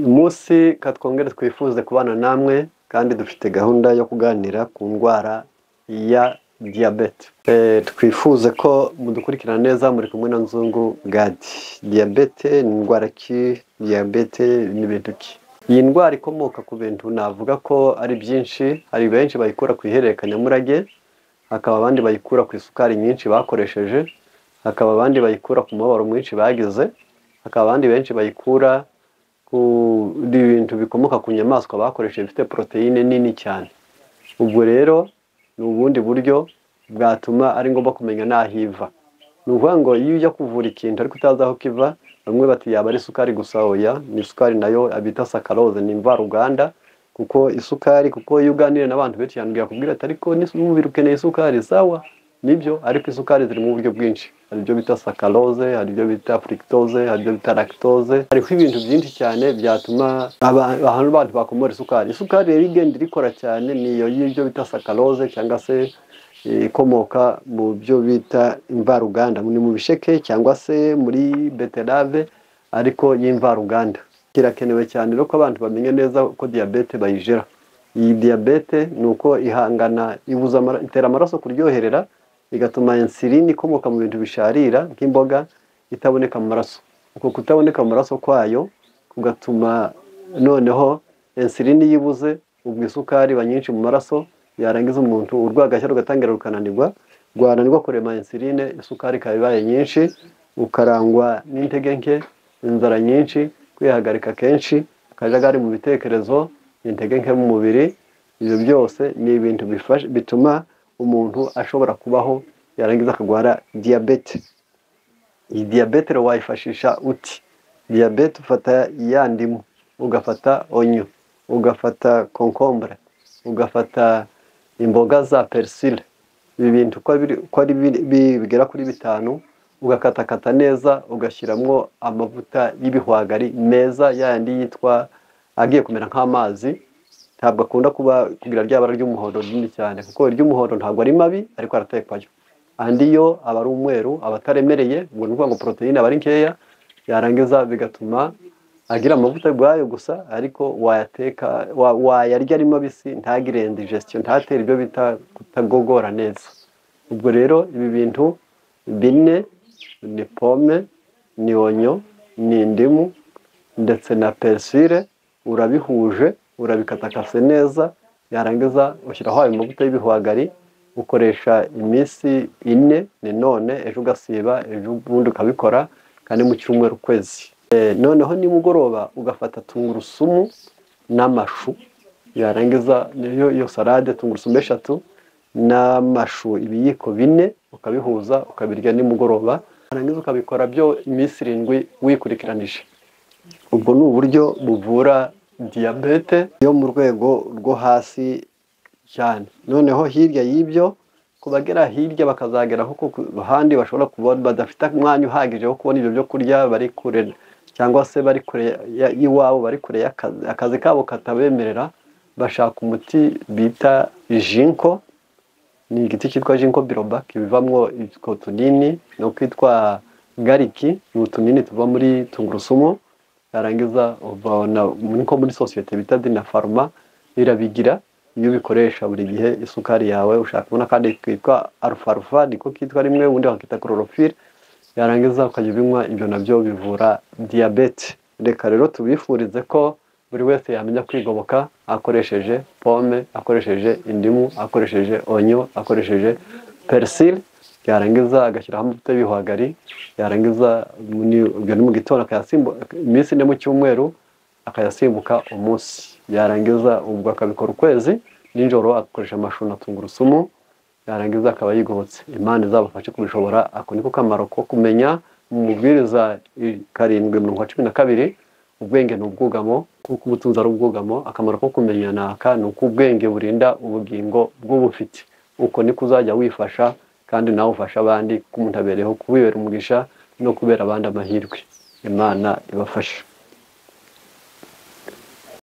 Umunsi katwongere twifuze kubana namwe kandi dufite gahunda yo kuganira ku ndwara ya diabete. Twifuze ko mudukurikirana neza muri kumwe na Nzungu Gadi. Diabete ni indwara ki? Diabete ni bintu ki? Iyi ndwara ikomoka ku bintu navuga ko ari byinshi. Hari benshi bayikura ku ihererekanyamurage, hakaba abandi bayikura ku isukari nyinshi bakoresheje, hakaba abandi bayikura ku mubabaro mwinshi bagize, hakaba abandi benshi bayikura ku bintu bikomoka ku nyamaswa bakoresheje bifite proteine nini cyane. Ubwo rero ni ubundi buryo bwatuma ari ngombwa kumenya naho iva. Ni ukuvuga ngo iyo ujya kuvura ikintu ariko utazi aho kiva, bamwe bati yaba ari isukari gusa. Oya, ni isukari nayo abita sakarose, ni imvaruganda. Kuko isukari, kuko iyo uganira n'abantu benshi cyane yakubwira ati ariko n'umubiri ukeneye isukari. Sawa, nibyo, ariko isukari ziri mu buryo bwinshi. Hari ibyo bita sakarose, hari ibyo bita fructose, hari ibyo bita lactose. Hariho ibintu byinshi cyane byatuma abantu bakomora isukari. Isukari rero igenda irikora cyane niyo y'ibyo bita sakarose, cyangwa se ikomoka mu byo bita imvaruganda, ni mu bisheke cyangwa se muri beterave, ariko y'imvaruganda. Kirakenewe cyane rero ko abantu bamenye neza ko diabete bayijera. Iyi diabete ni uko ihangana, itera amaraso kuryoherera, bigatuma insuline ikomoka mu bintu bisharira nk'imboga itaboneka mu maraso. Uko kutaboneka mu maraso kwayo kugatuma noneho insuline yibuze, ubwo isukari iba nyinshi mu maraso, yarangiza umuntu urwagashya rugatangira rukananirwa, rwananirwa kurema insuline, isukari ikaba ibaye nyinshi, ukarangwa n'intege nke, inzara nyinshi, kwihagarika kenshi, akajagari mu bitekerezo, intege nke mu mubiri. Ibyo byose ni ibintu bituma umuntu ashobora kubaho yarangiza akagwara diabete. Iyi diabete rero wayifashisha uti? Diabete ufata ya ndimu, ugafata onyo, ugafata concombre, ugafata imboga za persile. Ibi bintu ko ari bigera kuri 5, ugakatakata neza, ugashyiramo amavuta y'ibihwagari meza, yandi yitwa agiye kumera nk'amazi. Ntabwo akunda kugira ryabara ry'umuhondo rinini cyane, kuko iry'umuhondo ntabwo ari mabi, ariko aratekwayo. Andi yo aba ari umweru, aba ataremereye, ngo ni ukuvuga ngo proteine aba ari nkeya, yarangiza bigatuma agira amavuta bwayo gusa, ariko wayarya ari mabisi ntagire indigestion, ntatere ibyo bita kutagogora neza. Ubwo rero ibi bintu bine ni pome, ni onyo, ni indimu ndetse na persile, urabihuje, urabikatakase neza, yarangiza ushyiraho ayo mavuta y'ibihwagari, ukoresha iminsi 4, ni none, ejo ugasiba, ejo ubundi ukabikora, kandi mu cyumweru ukwezi. Noneho nimugoroba ugafata tungurusumu n'amashu, yarangiza iyo salade tungurusumu 3 n'amashu ibiyiko 4, ukabihuza ukabirya nimugoroba, yarangiza ukabikora byo iminsi 7 wikurikiranije. Ubwo ni uburyo buvura diabete yo mu rwego rwo hasi cyane. Noneho hirya y'ibyo, kubagera hirya bakazageraho ku ruhande bashobora kubona badafite umwanya uhagije wo kubona ibyo byo kurya, bari kure cyangwa se bari kure iwabo, bari kure akazi kabo katabemerera, bashaka umuti bita jinko. Ni igiti cyitwa jinko biloba, kibivamwo utwo tunini, no kwitwa gariki, ni utunini tuva muri tungurusumu. Yarangiza ubona nko muri societe bita Dina Pharma irabigira, iyo bikoresha buri gihe isukari yawe ushaka kubona, kandi kwitwa alfalfa niko kitwa rimwe, ubundi bakita chlorophylle. Yarangiza ukajya ubinywa, ibyo nabyo bivura diabete. Reka rero tubifurize ko buri wese yamenya kwigoboka akoresheje pome, akoresheje indimu, akoresheje onyo, akoresheje persile, yarangiza agashyiraho amavuta y'ibihwagari, yarangiza ubwo ni mu gitondo akayasimbuka iminsi 4 mu cyumweru, akayasimbuka umunsi. Yarangiza ubwo akabikora ukwezi, nijoro akoresha amashu na tungurusumu, yarangiza akaba yigobotse. Imana izabafashe kubishobora. Ako niko kamaro ko kumenya mu mubwiriza 7:12, ubwenge ni ubwugamo, kuko ubutunzi ari ubwugamo. Akamaro ko kumenya naka ni uko ubwenge burinda ubugingo bw'ubufite. Uko niko uzajya wifasha, kandi nawe ufasha abandi, kuko umuntu abereho kubibera umugisha no kubera abandi amahirwe. Imana ibafashe.